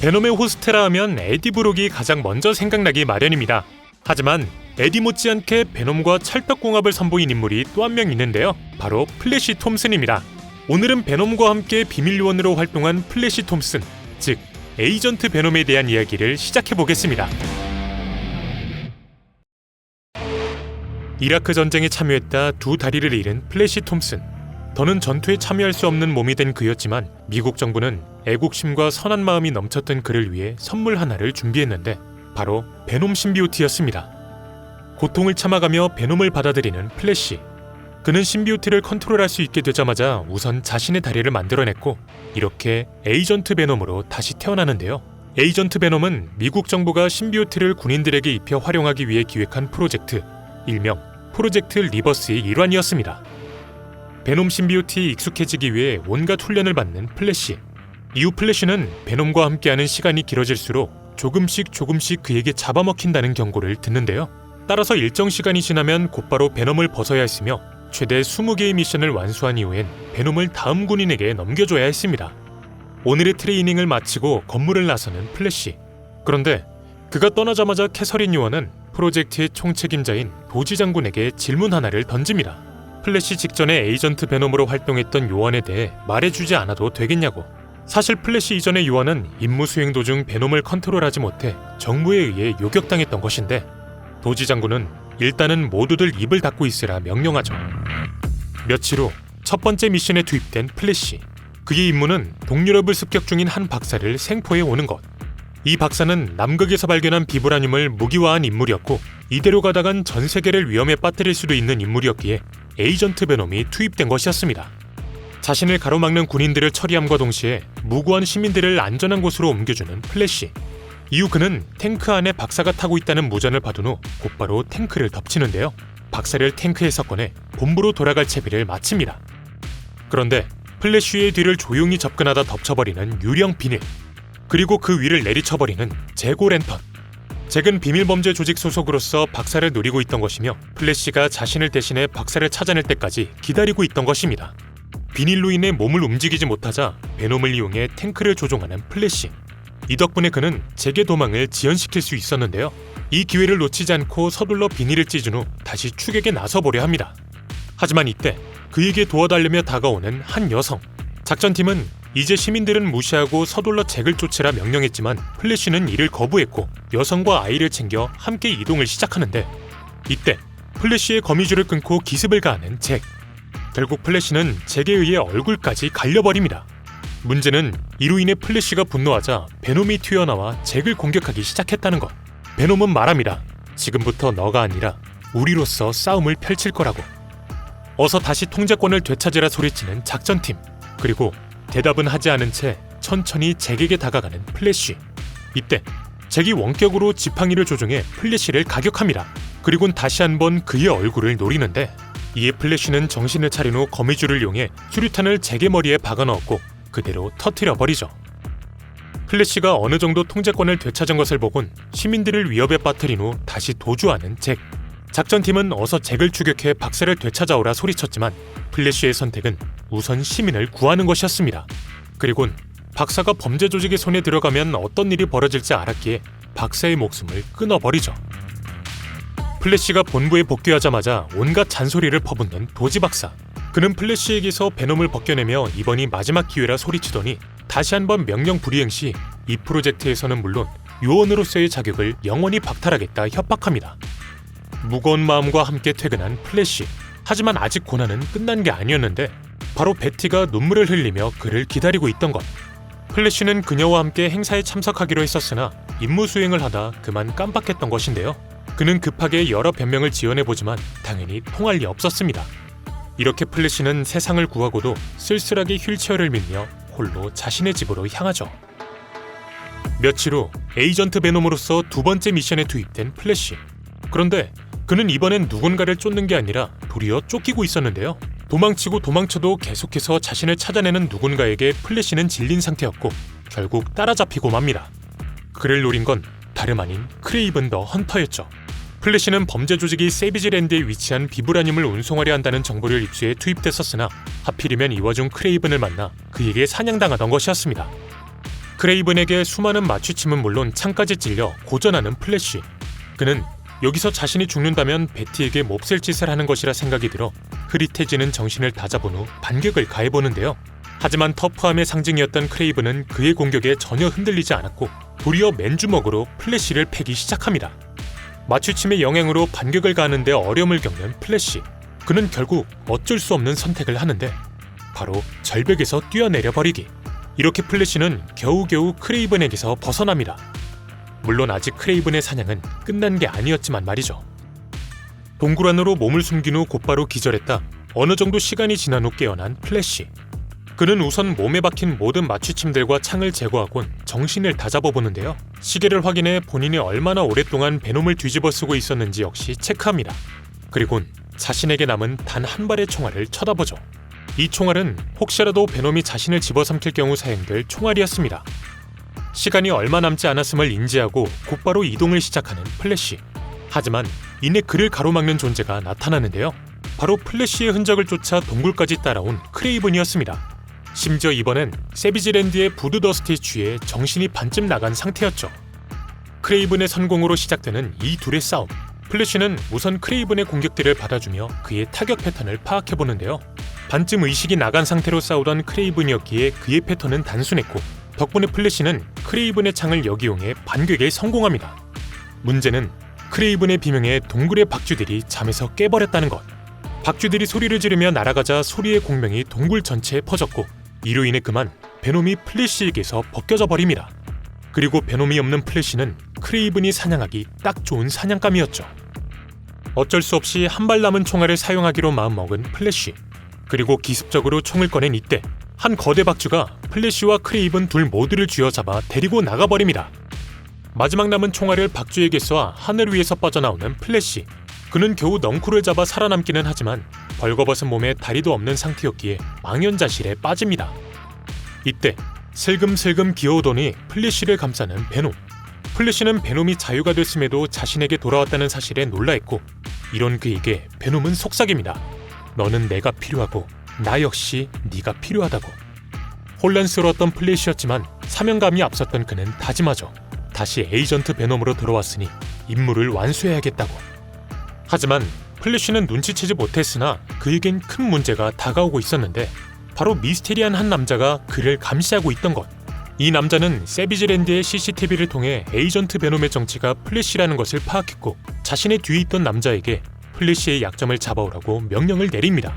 베놈의 호스트라 하면 에디 브록이 가장 먼저 생각나기 마련입니다. 하지만 에디 못지않게 베놈과 찰떡궁합을 선보인 인물이 또 한 명 있는데요. 바로 플래시 톰슨입니다. 오늘은 베놈과 함께 비밀 요원으로 활동한 플래시 톰슨, 즉 에이전트 베놈에 대한 이야기를 시작해보겠습니다. 이라크 전쟁에 참여했다 두 다리를 잃은 플래시 톰슨. 더는 전투에 참여할 수 없는 몸이 된 그였지만 미국 정부는 애국심과 선한 마음이 넘쳤던 그를 위해 선물 하나를 준비했는데 바로 베놈 신비오트였습니다. 고통을 참아가며 베놈을 받아들이는 플래시. 그는 신비오트를 컨트롤할 수 있게 되자마자 우선 자신의 다리를 만들어냈고 이렇게 에이전트 베놈으로 다시 태어나는데요. 에이전트 베놈은 미국 정부가 신비오트를 군인들에게 입혀 활용하기 위해 기획한 프로젝트, 일명 프로젝트 리버스의 일환이었습니다. 베놈 신비오트에 익숙해지기 위해 온갖 훈련을 받는 플래시. 이후 플래시는 베놈과 함께하는 시간이 길어질수록 조금씩 그에게 잡아먹힌다는 경고를 듣는데요. 따라서 일정 시간이 지나면 곧바로 베놈을 벗어야 했으며 최대 20개의 미션을 완수한 이후엔 베놈을 다음 군인에게 넘겨줘야 했습니다. 오늘의 트레이닝을 마치고 건물을 나서는 플래시. 그런데 그가 떠나자마자 캐서린 요원은 프로젝트의 총책임자인 도지 장군에게 질문 하나를 던집니다. 플래시 직전에 에이전트 베놈으로 활동했던 요원에 대해 말해주지 않아도 되겠냐고. 사실 플래시 이전의 요원은 임무 수행 도중 베놈을 컨트롤하지 못해 정부에 의해 요격당했던 것인데 도지 장군은 일단은 모두들 입을 닫고 있으라 명령하죠. 며칠 후 첫 번째 미션에 투입된 플래시. 그의 임무는 동유럽을 습격 중인 한 박사를 생포해 오는 것. 이 박사는 남극에서 발견한 비브라늄을 무기화한 인물이었고 이대로 가다간 전 세계를 위험에 빠뜨릴 수도 있는 인물이었기에 에이전트 베놈이 투입된 것이었습니다. 자신을 가로막는 군인들을 처리함과 동시에 무고한 시민들을 안전한 곳으로 옮겨주는 플래시. 이후 그는 탱크 안에 박사가 타고 있다는 무전을 받은 후 곧바로 탱크를 덮치는데요. 박사를 탱크에서 꺼내 본부로 돌아갈 채비를 마칩니다. 그런데 플래시의 뒤를 조용히 접근하다 덮쳐버리는 유령 비닐, 그리고 그 위를 내리쳐버리는 재고 랜턴. 잭은 비밀범죄 조직 소속으로서 박사를 노리고 있던 것이며 플래시가 자신을 대신해 박사를 찾아낼 때까지 기다리고 있던 것입니다. 비닐로 인해 몸을 움직이지 못하자 베놈을 이용해 탱크를 조종하는 플래시. 이 덕분에 그는 잭의 도망을 지연시킬 수 있었는데요. 이 기회를 놓치지 않고 서둘러 비닐을 찢은 후 다시 추격에 나서보려 합니다. 하지만 이때 그에게 도와달라며 다가오는 한 여성. 작전팀은 이제 시민들은 무시하고 서둘러 잭을 쫓으라 명령했지만 플래시는 이를 거부했고 여성과 아이를 챙겨 함께 이동을 시작하는데 이때 플래시의 거미줄을 끊고 기습을 가하는 잭. 결국 플래시는 잭에 의해 얼굴까지 갈려버립니다. 문제는 이로 인해 플래시가 분노하자 베놈이 튀어나와 잭을 공격하기 시작했다는 것. 베놈은 말합니다. 지금부터 너가 아니라 우리로서 싸움을 펼칠 거라고. 어서 다시 통제권을 되찾으라 소리치는 작전팀. 그리고 대답은 하지 않은 채 천천히 잭에게 다가가는 플래시. 이때 잭이 원격으로 지팡이를 조종해 플래시를 가격합니다. 그리곤 다시 한번 그의 얼굴을 노리는데 이에 플래시는 정신을 차린 후 거미줄을 이용해 수류탄을 잭의 머리에 박아넣었고 그대로 터뜨려버리죠. 플래시가 어느 정도 통제권을 되찾은 것을 보곤 시민들을 위협에 빠뜨린 후 다시 도주하는 잭. 작전팀은 어서 잭을 추격해 박사를 되찾아오라 소리쳤지만 플래시의 선택은 우선 시민을 구하는 것이었습니다. 그리곤 박사가 범죄 조직의 손에 들어가면 어떤 일이 벌어질지 알았기에 박사의 목숨을 끊어버리죠. 플래시가 본부에 복귀하자마자 온갖 잔소리를 퍼붓는 도지 박사. 그는 플래시에게서 베놈을 벗겨내며 이번이 마지막 기회라 소리치더니 다시 한번 명령 불이행 시 이 프로젝트에서는 물론 요원으로서의 자격을 영원히 박탈하겠다 협박합니다. 무거운 마음과 함께 퇴근한 플래시. 하지만 아직 고난은 끝난 게 아니었는데 바로 베티가 눈물을 흘리며 그를 기다리고 있던 것. 플래시는 그녀와 함께 행사에 참석하기로 했었으나 임무 수행을 하다 그만 깜빡했던 것인데요. 그는 급하게 여러 변명을 지어내보지만 당연히 통할 리 없었습니다. 이렇게 플래시는 세상을 구하고도 쓸쓸하게 휠체어를 밀며 홀로 자신의 집으로 향하죠. 며칠 후 에이전트 베놈으로서 두 번째 미션에 투입된 플래시. 그런데 그는 이번엔 누군가를 쫓는 게 아니라 도리어 쫓기고 있었는데요. 도망치고 도망쳐도 계속해서 자신을 찾아내는 누군가에게 플래시는 질린 상태였고 결국 따라잡히고 맙니다. 그를 노린 건 다름 아닌 크레이븐 더 헌터였죠. 플래시는 범죄 조직이 세비지랜드에 위치한 비브라늄을 운송하려 한다는 정보를 입수해 투입됐었으나 하필이면 이 와중 크레이븐을 만나 그에게 사냥당하던 것이었습니다. 크레이븐에게 수많은 마취침은 물론 창까지 찔려 고전하는 플래시. 그는 여기서 자신이 죽는다면 베티에게 몹쓸 짓을 하는 것이라 생각이 들어 흐릿해지는 정신을 다잡은 후 반격을 가해보는데요. 하지만 터프함의 상징이었던 크레이븐은 그의 공격에 전혀 흔들리지 않았고 도리어 맨주먹으로 플래시를 패기 시작합니다. 마취침의 영향으로 반격을 가하는데 어려움을 겪는 플래시. 그는 결국 어쩔 수 없는 선택을 하는데 바로 절벽에서 뛰어내려 버리기. 이렇게 플래시는 겨우겨우 크레이븐에게서 벗어납니다. 물론 아직 크레이븐의 사냥은 끝난 게 아니었지만 말이죠. 동굴 안으로 몸을 숨긴 후 곧바로 기절했다. 어느 정도 시간이 지난 후 깨어난 플래시. 그는 우선 몸에 박힌 모든 마취침들과 창을 제거하곤 정신을 다잡아보는데요. 시계를 확인해 본인이 얼마나 오랫동안 베놈을 뒤집어 쓰고 있었는지 역시 체크합니다. 그리곤 자신에게 남은 단 한 발의 총알을 쳐다보죠. 이 총알은 혹시라도 베놈이 자신을 집어삼킬 경우 사용될 총알이었습니다. 시간이 얼마 남지 않았음을 인지하고 곧바로 이동을 시작하는 플래시. 하지만 이내 그를 가로막는 존재가 나타나는데요. 바로 플래시의 흔적을 쫓아 동굴까지 따라온 크레이븐이었습니다. 심지어 이번엔 세비지랜드의 부두더스트에 취해 정신이 반쯤 나간 상태였죠. 크레이븐의 선공으로 시작되는 이 둘의 싸움. 플래시는 우선 크레이븐의 공격들을 받아주며 그의 타격 패턴을 파악해보는데요. 반쯤 의식이 나간 상태로 싸우던 크레이븐이었기에 그의 패턴은 단순했고 덕분에 플래시는 크레이븐의 창을 역이용해 반격에 성공합니다. 문제는 크레이븐의 비명에 동굴의 박쥐들이 잠에서 깨버렸다는 것. 박쥐들이 소리를 지르며 날아가자 소리의 공명이 동굴 전체에 퍼졌고 이로 인해 그만 베놈이 플래시에게서 벗겨져 버립니다. 그리고 베놈이 없는 플래시는 크레이븐이 사냥하기 딱 좋은 사냥감이었죠. 어쩔 수 없이 한 발 남은 총알을 사용하기로 마음먹은 플래시. 그리고 기습적으로 총을 꺼낸 이때 한 거대 박쥐가 플래시와 크레이븐 둘 모두를 쥐어잡아 데리고 나가버립니다. 마지막 남은 총알을 박쥐에게 쏴 하늘 위에서 빠져나오는 플래시. 그는 겨우 넝쿨을 잡아 살아남기는 하지만 벌거벗은 몸에 다리도 없는 상태였기에 망연자실에 빠집니다. 이때 슬금슬금 기어오더니 플래시를 감싸는 베놈. 플래시는 베놈이 자유가 됐음에도 자신에게 돌아왔다는 사실에 놀라했고 이런 그에게 베놈은 속삭입니다. 너는 내가 필요하고 나 역시 네가 필요하다고. 혼란스러웠던 플래시였지만 사명감이 앞섰던 그는 다짐하죠. 다시 에이전트 베놈으로 돌아왔으니 임무를 완수해야겠다고. 하지만 플래시는 눈치채지 못했으나 그에겐 큰 문제가 다가오고 있었는데 바로 미스테리한 한 남자가 그를 감시하고 있던 것. 이 남자는 세비지랜드의 CCTV를 통해 에이전트 베놈의 정체가 플래시라는 것을 파악했고 자신의 뒤에 있던 남자에게 플래시의 약점을 잡아오라고 명령을 내립니다.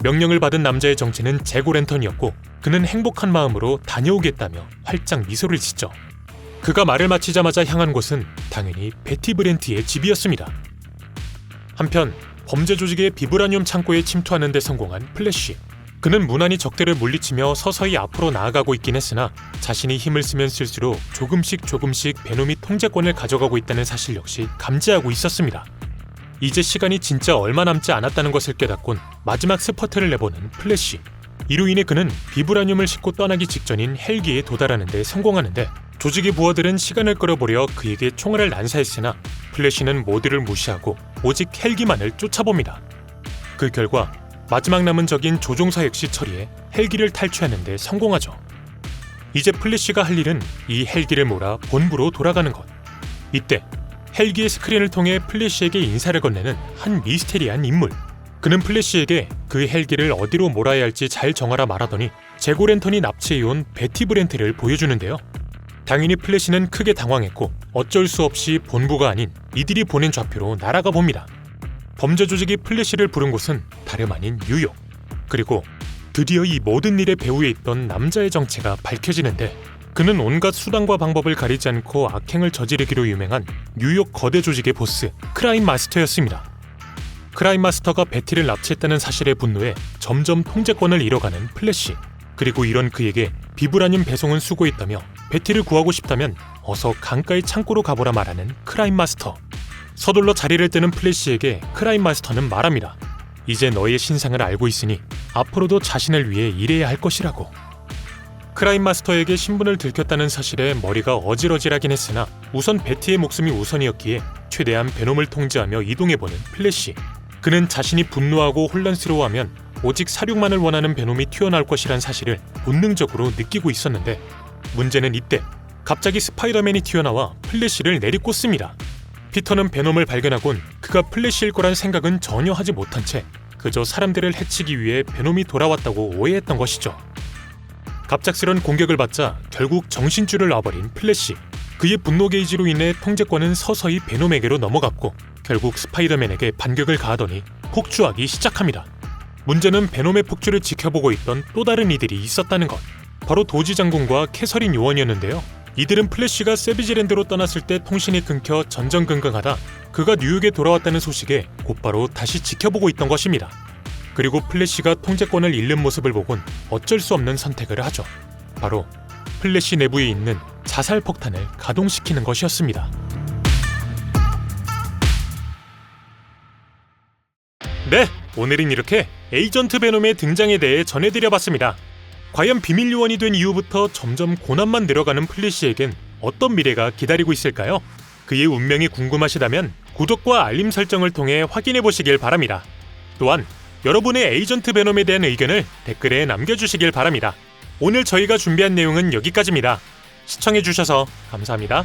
명령을 받은 남자의 정체는 재고랜턴이었고 그는 행복한 마음으로 다녀오겠다며 활짝 미소를 짓죠. 그가 말을 마치자마자 향한 곳은 당연히 베티 브렌트의 집이었습니다. 한편 범죄 조직의 비브라늄 창고에 침투하는 데 성공한 플래시. 그는 무난히 적들을 물리치며 서서히 앞으로 나아가고 있긴 했으나 자신이 힘을 쓰면 쓸수록 조금씩 베놈이 통제권을 가져가고 있다는 사실 역시 감지하고 있었습니다. 이제 시간이 진짜 얼마 남지 않았다는 것을 깨닫곤 마지막 스퍼트를 내보는 플래시. 이로 인해 그는 비브라늄을 싣고 떠나기 직전인 헬기에 도달하는 데 성공하는데 조직의 부하들은 시간을 끌어보려 그에게 총알을 난사했으나 플래시는 모두를 무시하고 오직 헬기만을 쫓아봅니다. 그 결과 마지막 남은 적인 조종사 역시 처리해 헬기를 탈취하는 데 성공하죠. 이제 플래시가 할 일은 이 헬기를 몰아 본부로 돌아가는 것. 이때 헬기의 스크린을 통해 플래시에게 인사를 건네는 한 미스테리한 인물. 그는 플래시에게 그 헬기를 어디로 몰아야 할지 잘 정하라 말하더니 재고랜턴이 납치해온 베티 브렌트를 보여주는데요. 당연히 플래시는 크게 당황했고 어쩔 수 없이 본부가 아닌 이들이 보낸 좌표로 날아가 봅니다. 범죄 조직이 플래시를 부른 곳은 다름 아닌 뉴욕. 그리고 드디어 이 모든 일의 배후에 있던 남자의 정체가 밝혀지는데 그는 온갖 수단과 방법을 가리지 않고 악행을 저지르기로 유명한 뉴욕 거대 조직의 보스 크라임 마스터였습니다. 크라임 마스터가 베티를 납치했다는 사실에 분노해 점점 통제권을 잃어가는 플래시. 그리고 이런 그에게 비브라늄 배송은 수고했다며 베티를 구하고 싶다면 어서 강가의 창고로 가보라 말하는 크라임 마스터. 서둘러 자리를 뜨는 플래시에게 크라임 마스터는 말합니다. 이제 너의 신상을 알고 있으니 앞으로도 자신을 위해 일해야 할 것이라고. 크라임 마스터에게 신분을 들켰다는 사실에 머리가 어질어질하긴 했으나 우선 베티의 목숨이 우선이었기에 최대한 베놈을 통제하며 이동해보는 플래시. 그는 자신이 분노하고 혼란스러워하면 오직 사륙만을 원하는 베놈이 튀어나올 것이란 사실을 본능적으로 느끼고 있었는데 문제는 이때 갑자기 스파이더맨이 튀어나와 플래시를 내리꽂습니다. 피터는 베놈을 발견하곤 그가 플래시일 거란 생각은 전혀 하지 못한 채 그저 사람들을 해치기 위해 베놈이 돌아왔다고 오해했던 것이죠. 갑작스런 공격을 받자 결국 정신줄을 놔버린 플래시. 그의 분노 게이지로 인해 통제권은 서서히 베놈에게로 넘어갔고 결국 스파이더맨에게 반격을 가하더니 폭주하기 시작합니다. 문제는 베놈의 폭주를 지켜보고 있던 또 다른 이들이 있었다는 것. 바로 도지 장군과 캐서린 요원이었는데요. 이들은 플래시가 세비지랜드로 떠났을 때 통신이 끊겨 전전긍긍하다 그가 뉴욕에 돌아왔다는 소식에 곧바로 다시 지켜보고 있던 것입니다. 그리고 플래시가 통제권을 잃는 모습을 보곤 어쩔 수 없는 선택을 하죠. 바로 플래시 내부에 있는 자살 폭탄을 가동시키는 것이었습니다. 네, 오늘은 이렇게 에이전트 베놈의 등장에 대해 전해드려봤습니다. 과연 비밀 요원이 된 이후부터 점점 고난만 늘어가는 플래시에겐 어떤 미래가 기다리고 있을까요? 그의 운명이 궁금하시다면 구독과 알림 설정을 통해 확인해보시길 바랍니다. 또한 여러분의 에이전트 베놈에 대한 의견을 댓글에 남겨주시길 바랍니다. 오늘 저희가 준비한 내용은 여기까지입니다. 시청해주셔서 감사합니다.